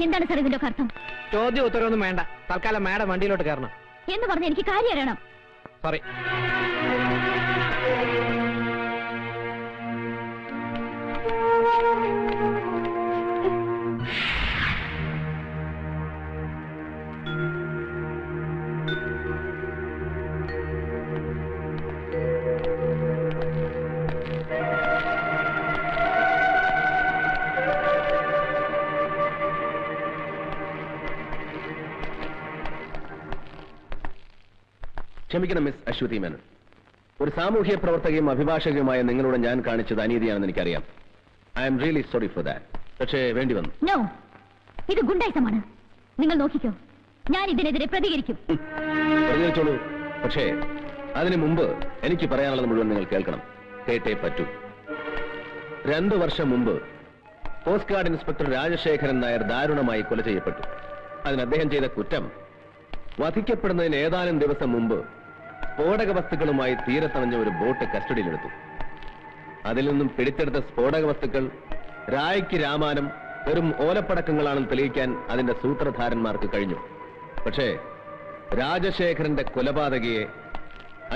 എന്താണ് സാർ ഇതിന്റെ അർത്ഥം? ചോദ്യം ഉത്തരവൊന്നും വേണ്ട, തൽക്കാലം മാഡം വണ്ടിയിലോട്ട് കയറണം എന്ന് പറഞ്ഞ എനിക്ക് കാര്യം അറിയണം. സോറി. ക്ഷമിക്കണം മിസ് അശ്വതി മേനൻ, ഒരു സാമൂഹ്യ പ്രവർത്തകയും അഭിഭാഷകയുമായ നിങ്ങളോട് ഞാൻ കാണിച്ചത് അനീതിയാണെന്ന് എനിക്കറിയാം. I am really sorry for that. പക്ഷേ വേണ്ടി വന്നു. നോ, ഇത് ഗുണ്ടായിസമാണ്. നിങ്ങൾ നോക്കിക്കോ, ഞാൻ ഇതിനെതിരെ പ്രതികരിക്കും. പ്രതികരിച്ചോളൂ. പക്ഷേ അതിനു മുമ്പ് എനിക്ക് പറയാനുള്ളത് മുഴുവൻ നിങ്ങൾ കേൾക്കണം, കേട്ടേ പറ്റൂ. 2 വർഷം മുമ്പ് coast guard inspector Rajasekharan Nair ദാരുണമായി കൊല ചെയ്യപ്പെട്ടു. അതിന് അദ്ദേഹം ചെയ്ത കുറ്റം, വധിക്കപ്പെടുന്നതിന് ഏതാനും ദിവസം മുമ്പ് സ്ഫോടക വസ്തുക്കളുമായി തീരത്തണഞ്ഞ ഒരു ബോട്ട് കസ്റ്റഡിയിലെടുത്തു. അതിൽ നിന്നും പിടിച്ചെടുത്ത സ്ഫോടക വസ്തുക്കൾ രായ്ക്ക് രാമാനം വെറും ഓലപ്പടക്കങ്ങളാണെന്ന് തെളിയിക്കാൻ അതിന്റെ സൂത്രധാരന്മാർക്ക് കഴിഞ്ഞു. പക്ഷേ രാജശേഖരന്റെ കൊലപാതകയെ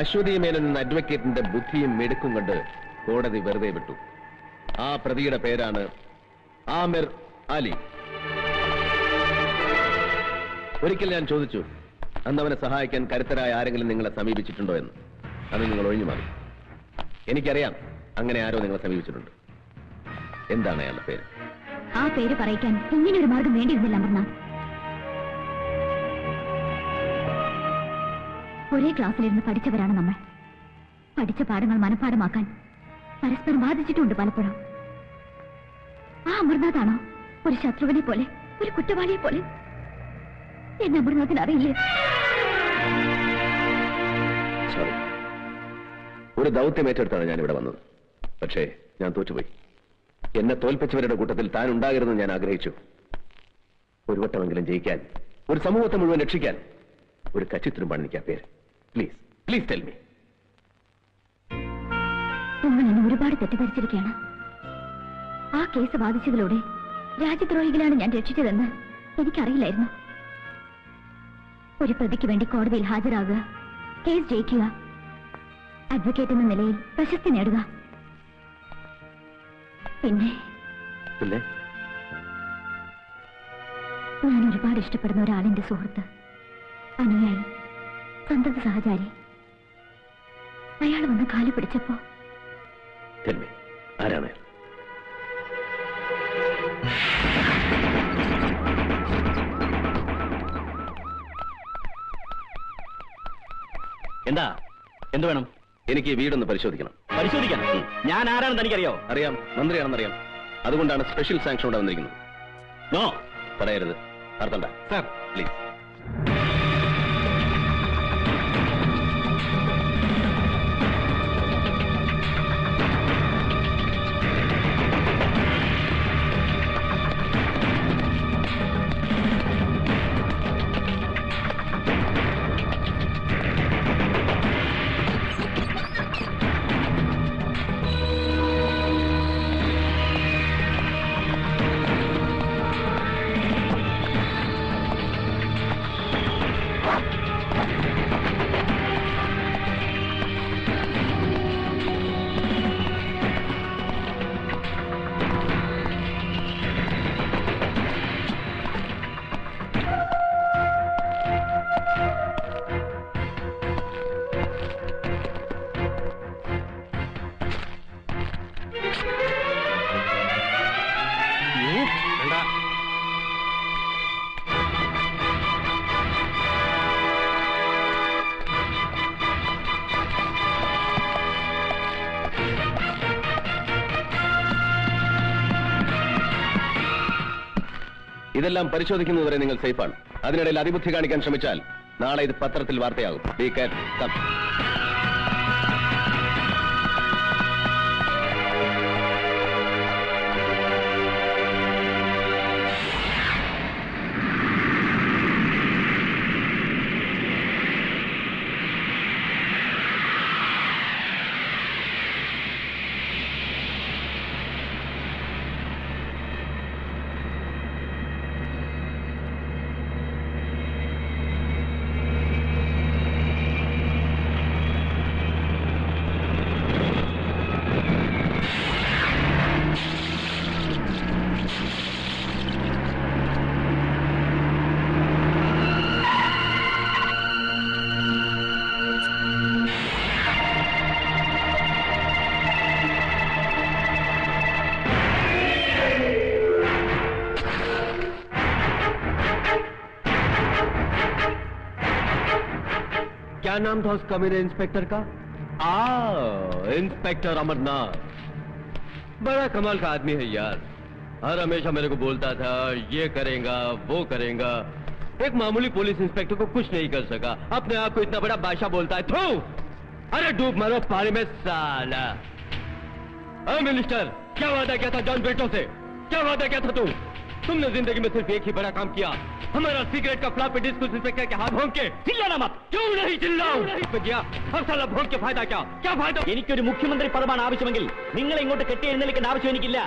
അശ്വതി മേനൻ എന്ന അഡ്വക്കേറ്റിന്റെ ബുദ്ധിയും മെടുക്കും കണ്ട് കോടതി വെറുതെ വിട്ടു. ആ പ്രതിയുടെ പേരാണ് ആമിർ അലി. ഒരിക്കൽ ഞാൻ ചോദിച്ചു, അന്ന് അവനെ സഹായിക്കാൻ കരുത്തരായ ആരെങ്കിലും നിങ്ങളെ സമീപിച്ചിട്ടുണ്ടോ എന്ന്. അത് നിങ്ങൾ ഒഴിഞ്ഞു മാറി. എനിക്കറിയാം അങ്ങനെ ആരോ നിങ്ങളെ സമീപിച്ചിട്ടുണ്ട്. എന്താണ് അയാളുടെ പേര്? ആ പേര് പറയിക്കാൻ ഇങ്ങനൊരു മാർഗം വേണ്ടിയിരുന്നില്ല അമർനാഥ്. ഒരേ ക്ലാസ്സിലിരുന്ന് പഠിച്ചവരാണ് നമ്മൾ. പഠിച്ച പാഠങ്ങൾ മനഃപ്പാഠമാക്കാൻ പരസ്പരം ബാധിച്ചിട്ടുണ്ട് പലപ്പോഴും. ആ അമർനാഥാണോ ഒരു ശത്രുവിനെ പോലെ, ഒരു കുറ്റവാളിയെ പോലെ? എന്നെ അമർനാഥിന് അറിയില്ലേ? സോറി, ഒരു ദൗത്യം ഏറ്റെടുത്താണ് ഞാൻ ഇവിടെ വന്നത്. പക്ഷേ ഞാൻ തോറ്റുപോയി. എന്നെ തോൽപ്പിച്ചവരുടെ കൂട്ടത്തിൽ താൻ ഉണ്ടാകരുതെന്ന് ഞാൻ ആഗ്രഹിച്ചു. ഒരു വട്ടമെങ്കിലും ജയിക്കാൻ, ഒരു സമൂഹത്തെ മുഴുവൻ രക്ഷിക്കാൻ ഒരു കച്ചിത്തുരുമ്പാണ് എനിക്ക് ആ പേര്. Please please tell me. നിങ്ങൾ എന്നെ ഒരുപാട് തെറ്റിദ്ധരിച്ചിരിക്കുകയാണ്. ആ കേസ് വാദിച്ചതിലൂടെ രാജ്യദ്രോഹികളാണ് ഞാൻ രക്ഷിച്ചതെന്ന് എനിക്കറിയില്ലായിരുന്നു. ഒരു പ്രതിക്ക് വേണ്ടി കോടതിയിൽ ഹാജരാകുക, കേസ് ജയിക്കുക, അഡ്വക്കേറ്റ് എന്ന നിലയിൽ പ്രശസ്തി നേടുക, പിന്നെ ഞാൻ ഒരുപാട് ഇഷ്ടപ്പെടുന്ന ഒരാളിന്റെ സുഹൃത്ത്, അനുയായി, സന്തത സഹചാരി. അയാൾ വന്ന് കാലു പിടിച്ചപ്പോ ആരാണ്? എന്താ? എന്ത് വേണം? എനിക്ക് വീടൊന്ന് പരിശോധിക്കണം. പരിശോധിക്കാൻ? ഞാൻ ആരാണെന്ന് എനിക്കറിയോ? അറിയാം, മന്ത്രിയാണെന്നറിയാം. അതുകൊണ്ടാണ് സ്പെഷ്യൽ സാങ്ഷൻ ഇവിടെ വന്നിരിക്കുന്നത്. നോ പറയരുത്. അർത്ഥണ്ട സാർ, പ്ലീസ്. ഇതെല്ലാം പരിശോധിക്കുന്നതുവരെ നിങ്ങൾ സേഫാണ്. അതിനിടയിൽ അതിബുദ്ധി കാണിക്കാൻ ശ്രമിച്ചാൽ നാളെ ഇത് പത്രത്തിൽ വാർത്തയാകും. Be careful. കം. क्या नाम था उस कमीने इंस्पेक्टर का? इंस्पेक्टर अमरनाथ। बड़ा कमाल का आदमी है यार। हर हमेशा मेरे को बोलता था ये करेगा वो करेगा। एक मामूली पुलिस इंस्पेक्टर को कुछ नहीं कर सका, अपने आप को इतना बड़ा बादशाह बोलता है। थू! अरे डूब मरो पानी में साला। मिनिस्टर, क्या वादा किया था जॉन ब्रिटो से? क्या वादा किया था तुमने जिंदगी में सिर्फ एक ही बड़ा काम किया, हमारा सिगरेट का फ्लॉपी डिस्क उस इंस्पेक्टर के हाथ भोंक के। ചില്ലാനാ മत. क्यों नहीं चिल्लाऊं? गया अब साला भोंक के फायदा क्या? क्या फायदा? എനിക്കൊരു മുഖ്യമന്ത്രി പദമാണ് ആവശ്യമെങ്കിൽ നിങ്ങളെ ഇങ്ങോട്ട് കെട്ടി എഴുന്നേൽക്കേണ്ട ആവശ്യം എനിക്കില്ല.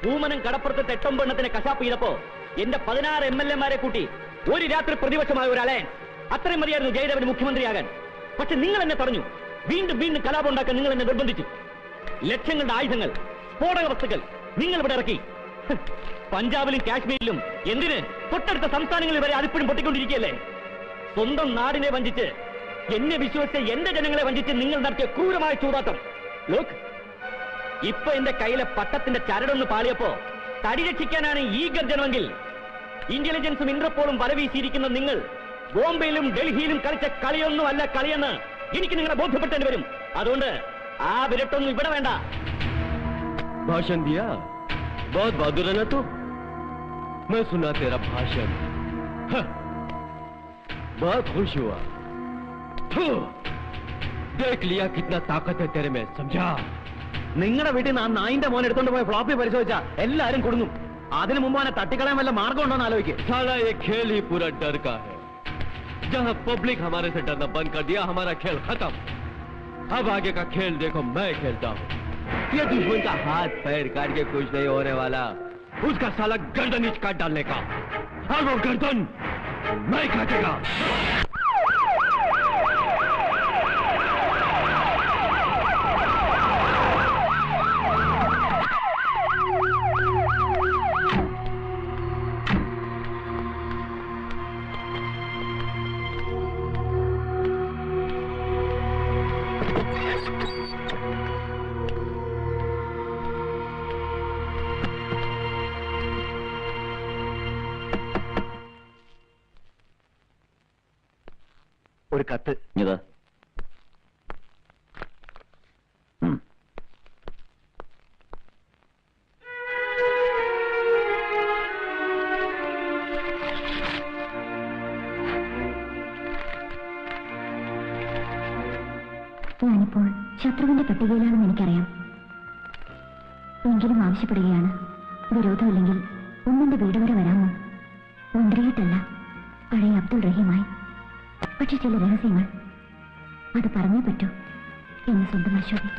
പൂമനം കടപ്പുറത്തെ 8 എണ്ണത്തിനെ കശാപ്പ് ചെയ്തപ്പോ എന്റെ 16 MLA-മാരെ കൂട്ടി ഒരു രാത്രി പ്രതിപക്ഷമായ ഒരു അലയൻസ്. അത്രയും മതിയായിരുന്നു ജയദേവന് മുഖ്യമന്ത്രിയാകാൻ. പക്ഷെ നിങ്ങൾ എന്നെ പറഞ്ഞു, വീണ്ടും വീണ്ടും കലാപം ഉണ്ടാക്കാൻ നിങ്ങൾ എന്നെ നിർബന്ധിച്ചു. ലക്ഷങ്ങളുടെ ആയുധങ്ങൾ, സ്ഫോടക വസ്തുക്കൾ നിങ്ങൾ ഇവിടെ ഇറക്കി. പഞ്ചാബിലും കാശ്മീരിലും എന്തിന് തൊട്ടടുത്ത സംസ്ഥാനങ്ങളിൽ വരെ അതിപ്പോഴും പൊട്ടിക്കൊണ്ടിരിക്കുകയല്ലേ? സ്വന്തം നാടിനെ വഞ്ചിച്ച്, എന്നെ വിശ്വസിച്ച എന്റെ ജനങ്ങളെ വഞ്ചിച്ച് നിങ്ങൾ നടത്തിയ ക്രൂരമായ ചൂതാട്ടം. ലോക്, ഇപ്പൊ എന്റെ കയ്യിലെ പട്ടത്തിന്റെ ചരടൊന്ന് പാളിയപ്പോ തടി രക്ഷിക്കാനാണ് ഈ ഗർജനമെങ്കിൽ ഇന്റലിജൻസും ഇന്റർപോളും വലവീശിയിരിക്കുന്ന നിങ്ങൾ ബോംബെയിലും ഡൽഹിയിലും കളിച്ച കളിയൊന്നുമല്ല കളിയെന്ന് എനിക്ക് നിങ്ങളെ ബോധ്യപ്പെട്ടേണ്ടി വരും. അതുകൊണ്ട് ആ വിരട്ടൊന്നും ഇവിടെ വേണ്ട. भाषण दिया? बहुत बहादुर है ना तू? मैं सुना तेरा भाषण, बहुत खुश हुआ. देख लिया कितना ताकत है तेरे में, समझा? നിങ്ങളുടെ വീട്ടിൽ നിന്ന് ആ നായിന്റെ മോൻ എടുത്തോണ്ട് പോയ ഫ്ലോപ്പി പരിശോധിച്ചാ എല്ലാരും കൊടുങ്ങും. അതിനു മുമ്പ് അവനെ തട്ടിക്കളയാൻ വല്ല മാർഗം ഉണ്ടോ എന്ന് ആലോചിക്കും. साला ये खेल ही पूरा डर का है. जहां पब्लिक हमारे से डरना बंद कर दिया, हमारा खेल खत्म. अब आगे का खेल देखो मैं खेलता हूं. ये दुश्मन का हाथ पैर काट के कुछ नहीं होने वाला, उसका साला गर्दन ही काट डालने का. और वो गर्दन मैं काटेगा. ഒരു കത്ത്. ഇതാ. ഞാനിപ്പോൾ ശത്രുവിന്റെ പട്ടികയിലാണെന്ന് എനിക്കറിയാം. എങ്കിലും ആവശ്യപ്പെടുകയാണ്, വിരോധമില്ലെങ്കിൽ ഒന്നിന്റെ വീട് വരെ വരാമോ? മുന്തിരിയിട്ടല്ല, പഴയ അബ്ദുൾ റഹീമായി. പക്ഷെ ചില രഹസ്യങ്ങൾ അത് പറഞ്ഞേ പറ്റൂ എന്ന് സ്വന്തം അശോകി.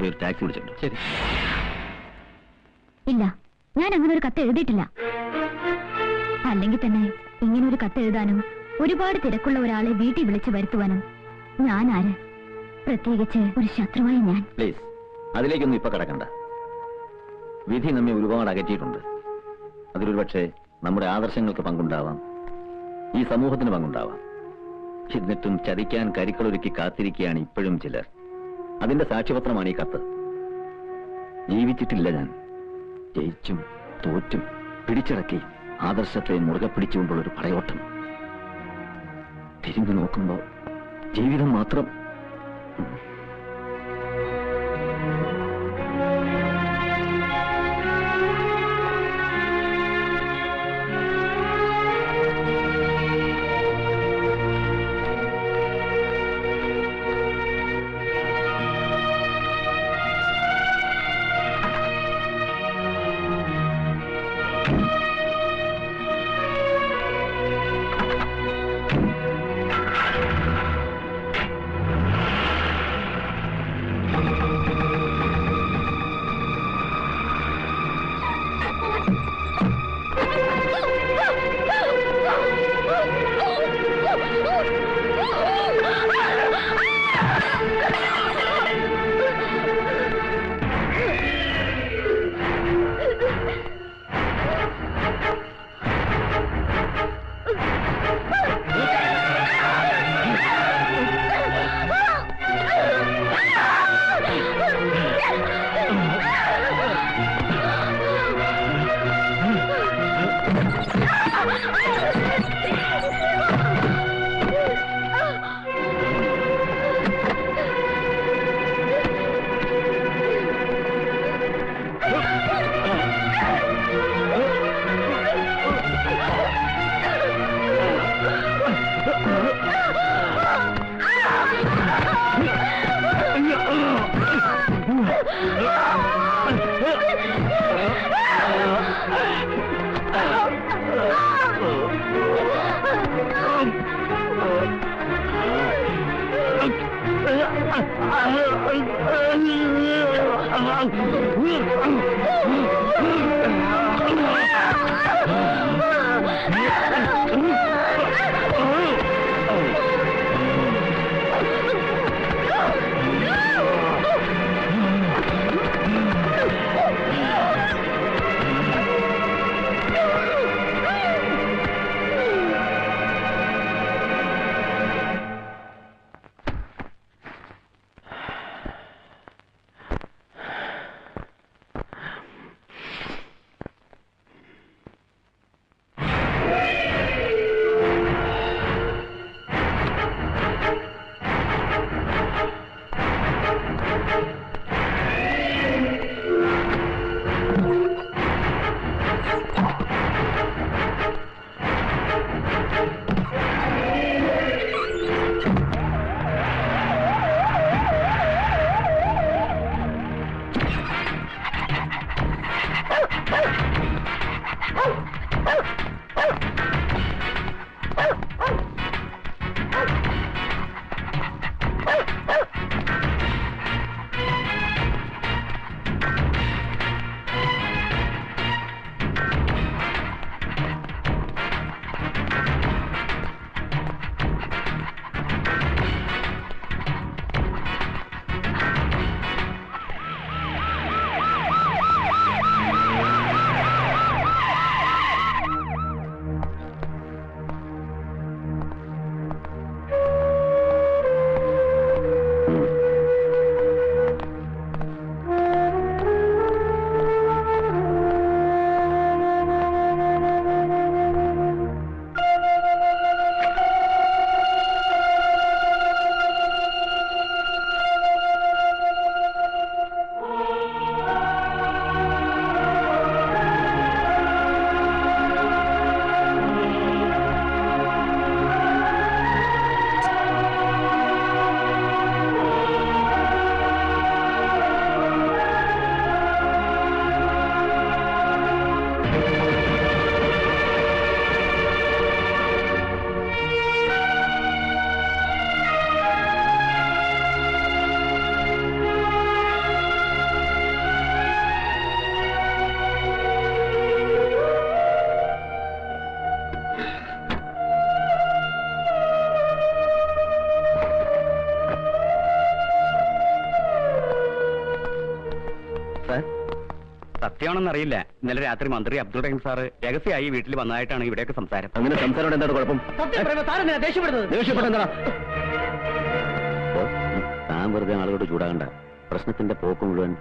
ഒരു ടാക്സി വിളിച്ചിട്ടുണ്ട്. ശരി. ഇല്ല, ഞാൻ അങ്ങനെ ഒരു കത്ത് എഴുതിയിട്ടില്ല. അല്ലെങ്കിൽ തന്നെ ഇങ്ങനെ ഒരു കത്ത് എഴുതാനും ഒരുപാട് തിരക്കുള്ള ഒരാളെ വീട്ടിൽ വിളിച്ചു വരുത്തുവാനും ഞാൻ ആര്? പ്രത്യേകിച്ച് ഒരു ശത്രുവായി ഞാൻ. പ്ലീസ്, അതിലേക്കൊന്നും ഇപ്പൊ കടക്കണ്ട. വിധി നമ്മെ ഒരുപാട് അകറ്റിയിട്ടുണ്ട്. അതിലൊരു പക്ഷേ നമ്മുടെ ആദർശങ്ങൾക്ക് പങ്കുണ്ടാവാം, ഈ സമൂഹത്തിന് പങ്കുണ്ടാവാം. എന്നിട്ടും ചതിക്കാൻ കരിക്കളൊരുക്കി കാത്തിരിക്കുകയാണ് ഇപ്പോഴും ചിലർ. അതിന്റെ സാക്ഷ്യപത്രമാണ് ഈ കത്ത്. ജീവിച്ചിട്ടില്ല ഞാൻ. ജയിച്ചും തോറ്റും പിടിച്ചടക്കി ആദർശത്തെ മുറുകെ പിടിച്ചുകൊണ്ടുള്ളൊരു പടയോട്ടം. തിരിഞ്ഞു നോക്കുമ്പോ ജീവിതം മാത്രം. സത്യമാണെന്നറിയില്ല. ഇന്നലെ രാത്രി മന്ത്രി അബ്ദുൾ റഹീം സാറ് രഹസ്യമായി വീട്ടിൽ വന്നതായിട്ടാണ് ഇവിടെയൊക്കെ സംസാരം. അങ്ങനെ സംസാരം എന്താണ് കുഴപ്പം? ദേഷ്യപ്പെടുന്നത് താൻ വെറുതെ ആളുകളോട് ചൂടാകണ്ട. പ്രശ്നത്തിന്റെ പോക്ക് മുഴുവൻ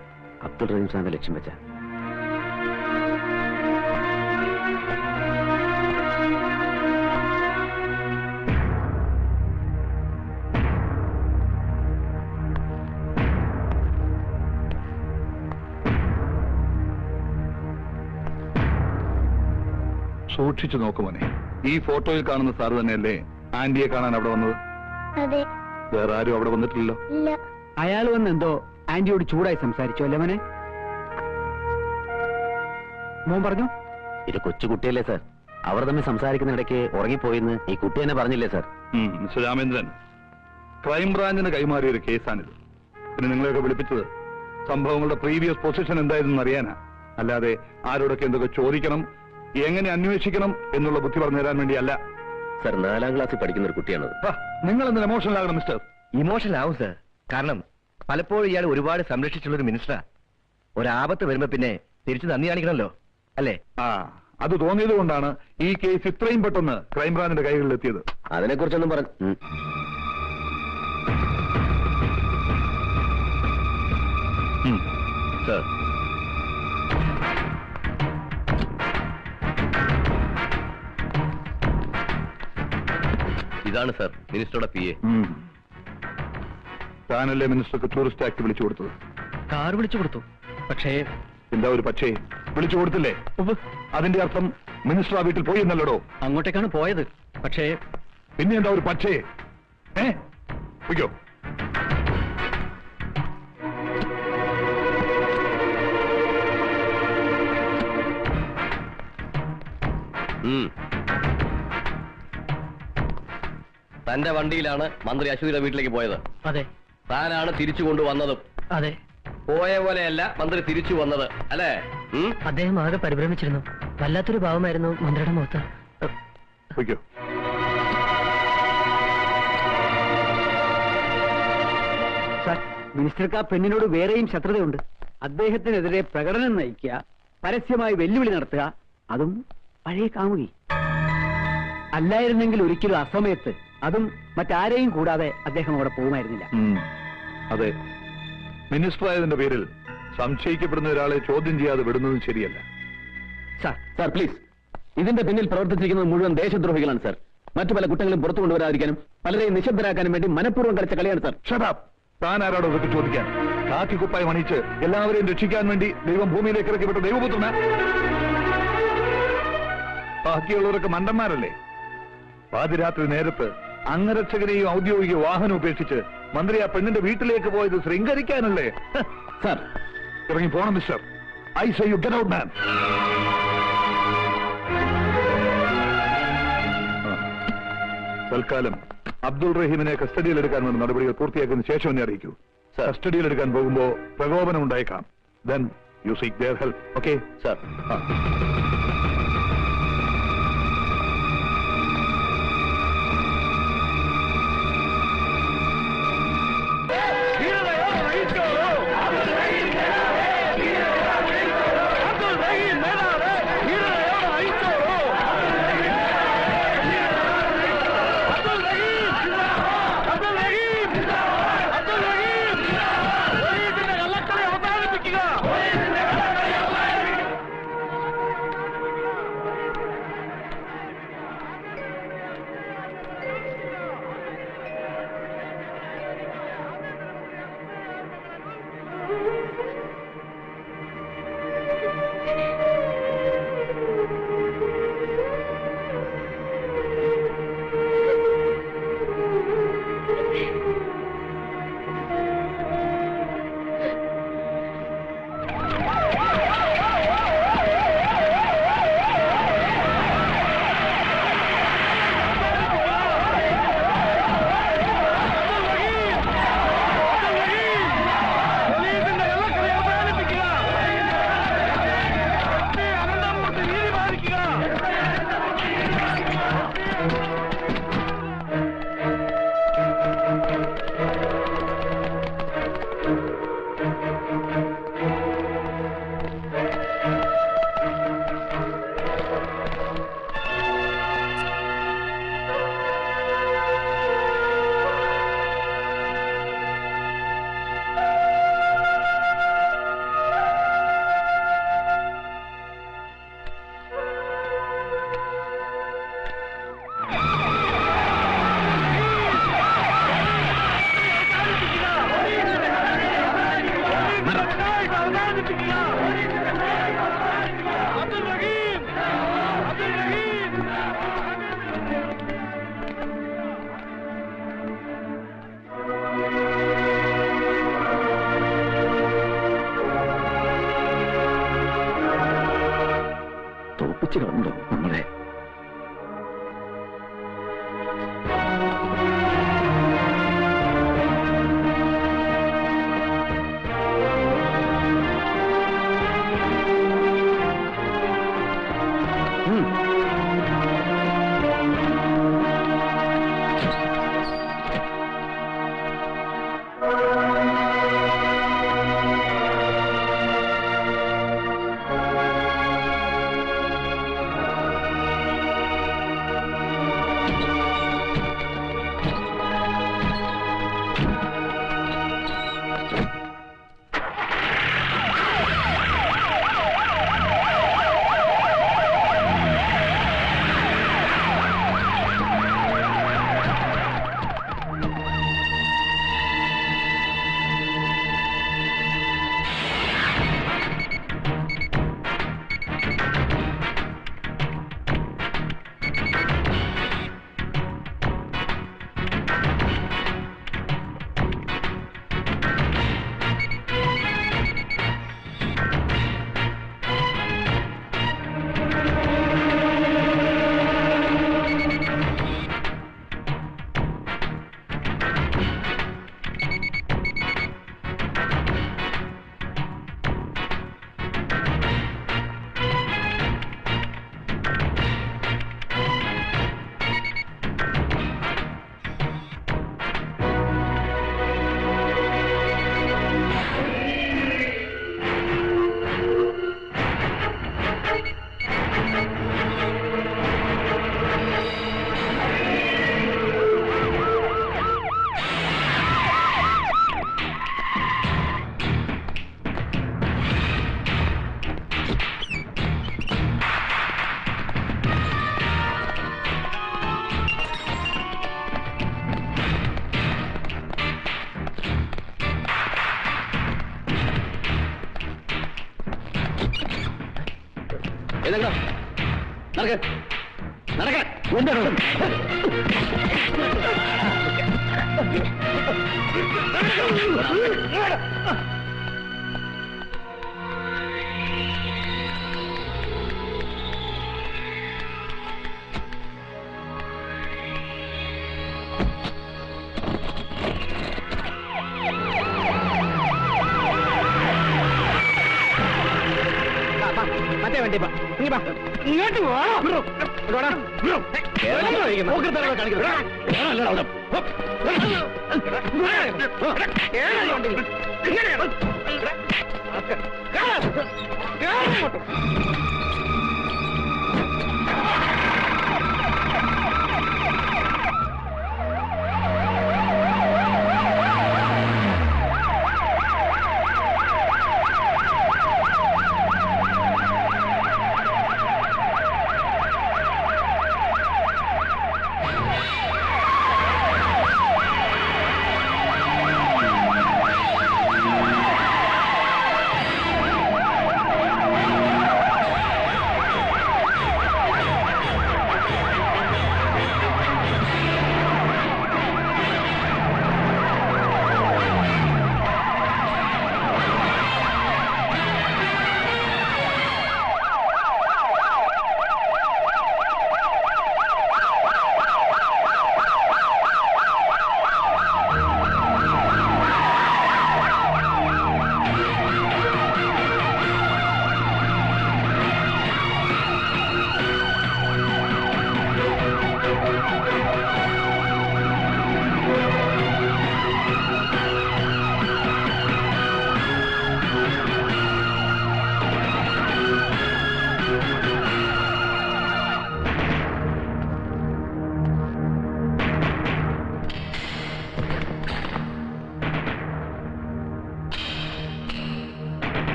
അബ്ദുൾ റഹീം സാറിന്റെ ലക്ഷ്യം വെച്ച. സൂക്ഷിച്ചു നോക്കുമോനെ. ഈ ഫോട്ടോയിൽ കാണുന്ന സാറ് തന്നെയല്ലേ ആന്റിയെ കാണാൻ അവിടെ വന്നത്? അതെ. വേറെ ആരും അവിടെ വന്നിട്ടില്ലല്ലോ. ഇല്ല. അയാൾ വന്ന് എന്തോ ആന്റിയോട് ചൂടായി സംസാരിച്ചു അല്ലേ മോനെ? മോൻ പറഞ്ഞു. ഇത് കൊച്ചുകുട്ടിയല്ലേ സാർ, അവർ തമ്മിൽ സംസാരിക്കുന്ന ഇടയ്ക്ക് ഉറങ്ങിപ്പോയിന്ന് ഈ കുട്ടി തന്നെ പറഞ്ഞില്ലേ സാർ? മിസ്റ്റർ രാമേന്ദ്രൻ, ക്രൈംബ്രാഞ്ചിന് കൈമാറിയ ഒരു കേസാണിത്. പിന്നെ നിങ്ങളെയൊക്കെ വിളിപ്പിച്ചത് സംഭവങ്ങളുടെ പ്രീവിയസ് പൊസിഷൻ എന്തായിരുന്നു അറിയാനാ, അല്ലാതെ ആരോടൊക്കെ എന്തൊക്കെ ചോദിക്കണം, എങ്ങനെ അന്വേഷിക്കണം എന്നുള്ള ബുദ്ധി പറഞ്ഞു തരാൻ വേണ്ടിയല്ല. സാർ 4ാം ക്ലാസ്സിൽ പഠിക്കുന്ന ഒരു കുട്ടിയാണത്. നിങ്ങൾ എന്തിനാ എമോഷണൽ ആകണം മിസ്റ്റർ? ഇമോഷണൽ ആവും സാർ. കാരണം പലപ്പോഴും ഇയാൾ ഒരുപാട് സംരക്ഷിച്ചുള്ളൊരു മിനിസ്റ്ററാ. ഒരാപത്ത് വരുമ്പോ പിന്നെ തിരിച്ചു നന്ദി കാണിക്കണമല്ലോ, അല്ലേ? അത് തോന്നിയത് കൊണ്ടാണ് ഈ കേസ് ഇത്രയും പെട്ടെന്ന് ക്രൈംബ്രാഞ്ചിന്റെ കൈകളിൽ എത്തിയത്. അതിനെക്കുറിച്ചൊന്നും പറഞ്ഞു. സാർ, ഇതാണ് സാർ മിനിസ്റ്ററുടെ PA. താനല്ലേ മിനിസ്റ്റർക്ക് ടൂറിസ്റ്റ് ആക്ട് വിളിച്ചു കൊടുത്തത്? കാർ വിളിച്ചു കൊടുത്തു. പക്ഷേ എന്താ ഒരു പക്ഷേ? വിളിച്ചു കൊടുത്തില്ലേ? അതിന്റെ അർത്ഥം മിനിസ്റ്റർ ആ വീട്ടിൽ പോയി എന്നല്ലടോ. അങ്ങോട്ടേക്കാണ് പോയത്. പക്ഷേ പിന്നെ എന്താ ഒരു പക്ഷേ? വയ്ക്കോ. തന്റെ വണ്ടിയിലാണ് മന്ത്രി അശ്വതിയുടെ വീട്ടിലേക്ക് പോയത്. അതെ. താനാണ് തിരിച്ചു കൊണ്ടുവന്നതും. അതെ, പോയ പോലെയല്ല മന്ത്രി തിരിച്ചു വന്നത്, അല്ലേ? അദ്ദേഹം ആകെ പരിഭ്രമിച്ചിരുന്നു. വല്ലാത്തൊരു ഭാവമായിരുന്നു മന്ത്രിയുടെ മുഖത്ത്. സാർ, മിനിസ്റ്റർക്ക് ആ പെണ്ണിനോട് വേറെയും ശത്രുതയുണ്ട്. അദ്ദേഹത്തിനെതിരെ പ്രകടനം നയിക്കുക, പരസ്യമായി വെല്ലുവിളി നടത്തുക, അതും പഴയ കാമുകി. അല്ലായിരുന്നെങ്കിൽ ഒരിക്കലും അസമയത്ത്, അതും മറ്റാരെയും കൂടാതെ അദ്ദേഹം അവിടെ പോകുമായിരുന്നില്ല. അതെ, മിനിസ്റ്റർ ആയതിന്റെ പേരിൽ സംശയിക്കപ്പെടുന്ന ഒരാളെ ചോദ്യം ചെയ്യാതെ വിടുന്നതും ശരിയല്ല. സാർ പ്ലീസ്, ഇതിന്റെ പിന്നിൽ പ്രവർത്തിച്ചിരിക്കുന്നത് മുഴുവൻ ദേശദ്രോഹികളാണ് സാർ. മറ്റു പല കുറ്റങ്ങളും പുറത്തു കൊണ്ടുവരാതിരിക്കാനും പലരെയും നിശബ്ദരാക്കാനും വേണ്ടി മനഃപൂർവ്വം കളിച്ച കളിയാണ് സാർ. ഷടാപ്പ്! താൻ ആരാടോ ഇതൊക്കെ ചോദിക്കാൻ? കാക്കി കുപ്പായി മണിച്ച് എല്ലാവരെയും രക്ഷിക്കാൻ വേണ്ടി ദൈവം ഭൂമിയിലേക്ക് ഇറക്കി വിട്ട ദൈവപുത്രന? ബാക്കിയുള്ളവരൊക്കെ മണ്ടന്മാരല്ലേ? പാതിരാത്രി നേരത്ത് അംഗരക്ഷകനെയും ഔദ്യോഗിക വാഹനം ഉപേക്ഷിച്ച് മന്ത്രി ആ പെണ്ണിന്റെ വീട്ടിലേക്ക് പോയത് ശൃംഗരിക്കാനല്ലേ? സാർ ഇറങ്ങി പോണം mister. I say you get out man. തൽക്കാലം അബ്ദുൾ റഹീമിനെ കസ്റ്റഡിയിലെടുക്കാൻ വേണ്ട നടപടികൾ പൂർത്തിയാക്കിയതിനു ശേഷം എന്നെ അറിയിക്കൂ. കസ്റ്റഡിയിലെടുക്കാൻ പോകുമ്പോ പ്രകോപനം ഉണ്ടായേക്കാം. Then you seek their help. Okay? Sir. തോപ്പിച്ചുകളുണ്ടോ നമ്മളെ? മറ്റേ വണ്ടി ഇങ്ങോട്ട്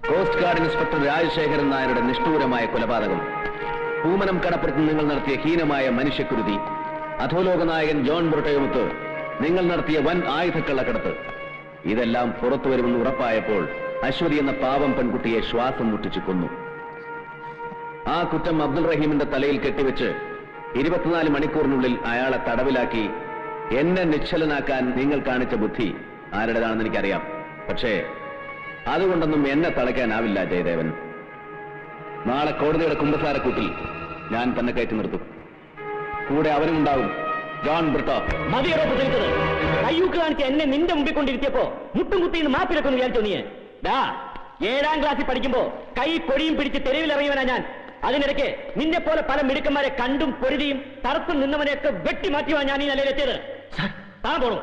കോസ്റ്റ് ഗാർഡ് ഇൻസ്പെക്ടർ രാജശേഖരൻ നായരുടെ നിഷ്ഠൂരമായ കൊലപാതകം, പൂമനം കടപ്പുറത്ത് നിങ്ങൾ നടത്തിയ ഹീനമായ മനുഷ്യക്കുരുതി, അധോലോക നായകൻ ജോൺ ബ്രിട്ടോയുമൊത്ത് നിങ്ങൾ നടത്തിയ വൻ ആയുധക്കള്ളക്കടത്ത്, ഇതെല്ലാം പുറത്തു വരുമെന്ന് ഉറപ്പായപ്പോൾ അശ്വതി എന്ന പാവം പെൺകുട്ടിയെ ശ്വാസം മുട്ടിച്ചു കൊന്നു. ആ കുറ്റം അബ്ദുൾ റഹീമിന്റെ തലയിൽ കെട്ടിവെച്ച് 24 മണിക്കൂറിനുള്ളിൽ അയാളെ തടവിലാക്കി എന്നെ നിശ്ചലനാക്കാൻ നിങ്ങൾ കാണിച്ച ബുദ്ധി ആരുടേതാണെന്ന് എനിക്കറിയാം. പക്ഷേ അതുകൊണ്ടൊന്നും എന്നെ തളയ്ക്കാനാവില്ല ജയദേവൻ. നാളെ കോടതിയുടെ കുമ്പസാരക്കൂട്ടിൽ ഞാൻ തന്നെ കയറ്റി നിർത്തും. കൂടെ അവനുണ്ടാവും, ജോൺ ബ്രിട്ടോ. മതിയോടെ പ്രസംഗിച്ചത്. കയ്യൂക്ക് കാണിച്ച് എന്നെ നിന്റെ മുമ്പിൽ കൊണ്ടിരുത്തിയപ്പോ മുട്ടും കുത്തിന്ന് മാപ്പിലൊക്കെ വിചാരിച്ചോ നീ? 7ാം ക്ലാസ്സിൽ പഠിക്കുമ്പോ കൈ പൊടിയും പിടിച്ച് തെരുവിലിറങ്ങിയവനാ ഞാൻ. അതിനിടയ്ക്ക് നിന്നെ പോലെ പല മിടുക്കന്മാരെ കണ്ടും പൊരുതിയും തറത്തും നിന്നവനെയൊക്കെ വെട്ടിമാറ്റിയുവാ ഞാൻ ഈ നിലയിലെത്തിയത്. താൻ പോണു.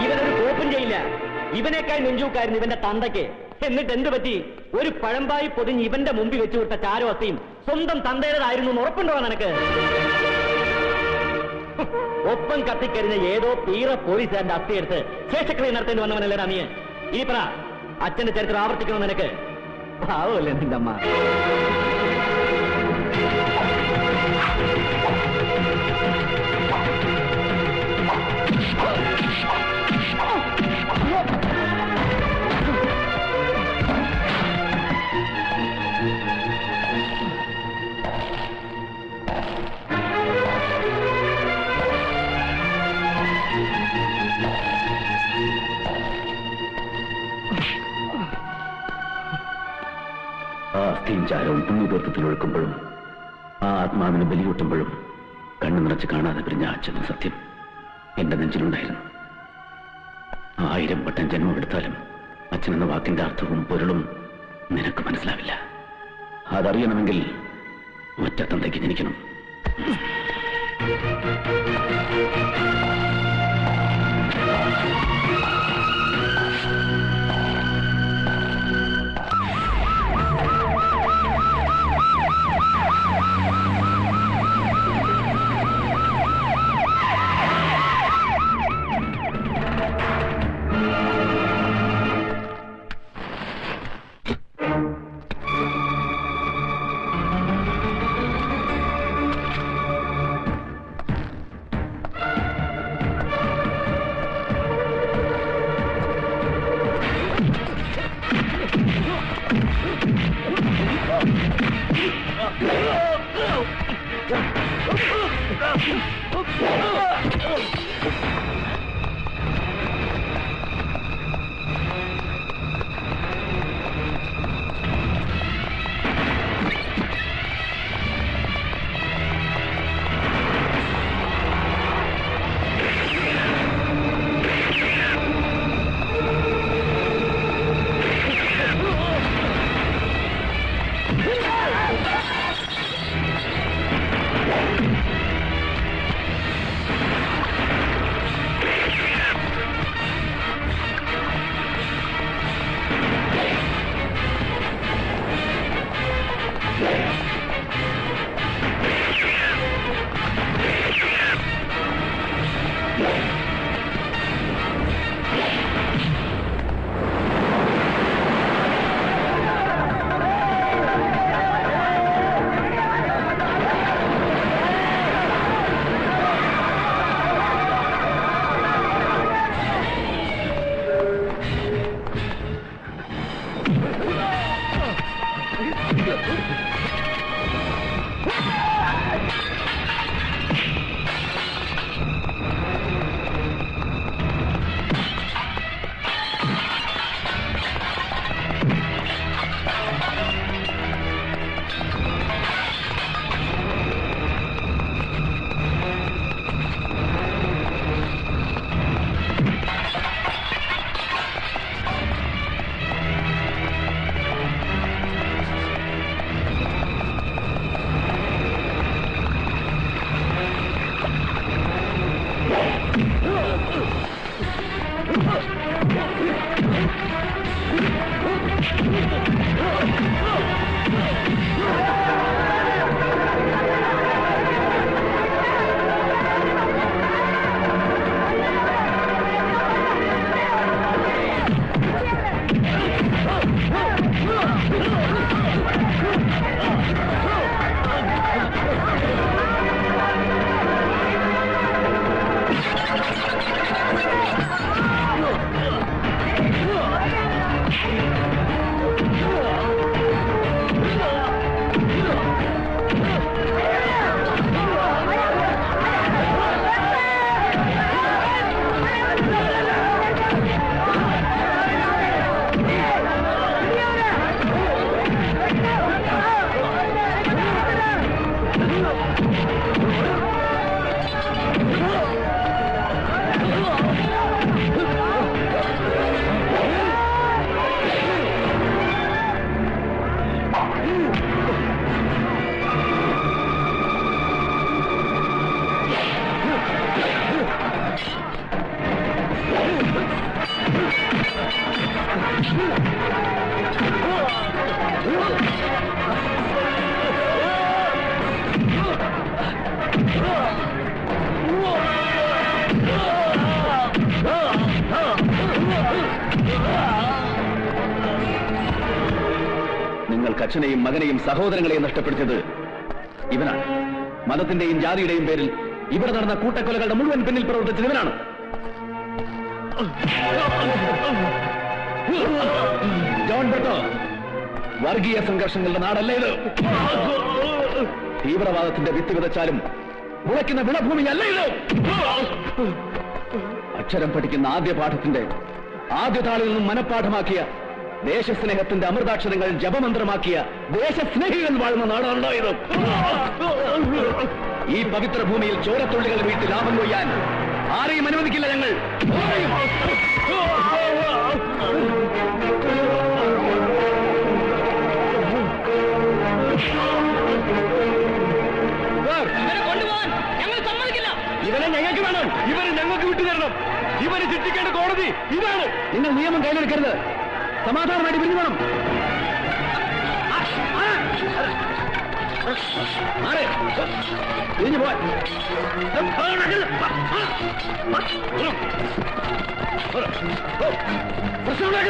ഇവനൊരു കോപ്പും ചെയ്യില്ല. ഇവനേക്കാൾ നെഞ്ചൂക്കായിരുന്നു ഇവന്റെ തന്തയ്ക്ക്. എന്നിട്ട് എന്ത് പറ്റി? ഒരു പഴമ്പായി പൊതിഞ്ഞ് ഇവന്റെ മുമ്പിൽ വെച്ചു കൊടുത്ത ചാരുവസ്തിയും സ്വന്തം തന്തയുടേതായിരുന്നു എന്ന് ഉറപ്പുണ്ടോ നിനക്ക്? ഒപ്പം കത്തിക്കരിഞ്ഞ ഏതോ തീറ പോലീസുകാരന്റെ അസ്ഥിയെടുത്ത് ശേഷക്രിയ നടത്തേണ്ടി വന്നവനല്ലേടാ നീ. ഇനി പറ, അച്ഛന്റെ ചരിത്രം ആവർത്തിക്കണം നിനക്ക്? പാവല്ലേ നിന്റെ അമ്മ. ആ അസ്ഥിയും ചാരവും പുണ്യതീർത്ഥത്തിൽ ഒഴുക്കുമ്പോഴും ആ ആത്മാവിന് ബലിയൂട്ടുമ്പോഴും കണ്ണു നിറച്ച് കാണാതെ പിരിഞ്ഞ അച്ഛനും സത്യം എന്റെ നെഞ്ചിലുണ്ടായിരുന്നു. 1000 വട്ടം ജന്മമെടുത്താലും അച്ഛനെന്ന വാക്കിന്റെ അർത്ഥവും പൊരുളും നിനക്ക് മനസ്സിലാവില്ല. അതറിയണമെങ്കിൽ ഒറ്റ തന്തയ്ക്ക് ജനിക്കണം. നിങ്ങൾക്ക് അച്ഛനെയും മകനെയും സഹോദരങ്ങളെയും നഷ്ടപ്പെടുത്തിയത് ഇവനാണ്. മതത്തിന്റെയും ജാതിയുടെയും പേരിൽ ഇവിടെ നടന്ന കൂട്ടക്കൊലകളുടെ മുഴുവൻ പിന്നിൽ പ്രവർത്തിച്ചത് ഇവനാണ്. ജോൺ ബ്രിട്ടോ, വർഗീയ സംഘർഷങ്ങളുടെ നാടല്ല ഇത്. തീവ്രവാദത്തിന്റെ വിത്ത് വിതച്ചാലും മുളയ്ക്കുന്ന വിളഭൂമിയല്ല ഇത്. അക്ഷരം പഠിക്കുന്ന ആദ്യ പാഠത്തിന്റെ ആദ്യ താളിൽ നിന്നും മനഃപാഠമാക്കിയ, ദേശസ്നേഹത്തിന്റെ അമൃതാക്ഷരങ്ങൾ ജപമന്ത്രമാക്കിയ ദേശസ്നേഹികൾ വാഴുന്ന നാടാണോ ഇത്? ഈ പവിത്ര ഭൂമിയിൽ ചോരത്തുള്ളികൾ വീട്ടിൽ ലാഭം കൊയ്യാൻ ആരെയും അനുവദിക്കില്ല ഞങ്ങൾ. ഇവനെ ഞങ്ങൾക്ക് വേണം. ഇവരെ ഞങ്ങൾക്ക് വിട്ടുതരണം. ഇവരെ ശിക്ഷിക്കേണ്ട കോടതി ഇതാണ്. നിങ്ങൾ നിയമം കയ്യിലെടുക്കരുത്. സമാധാനമായിട്ട് പിരിഞ്ഞു വേണം. പിരിഞ്ഞു പോവാൻ പ്രശ്നം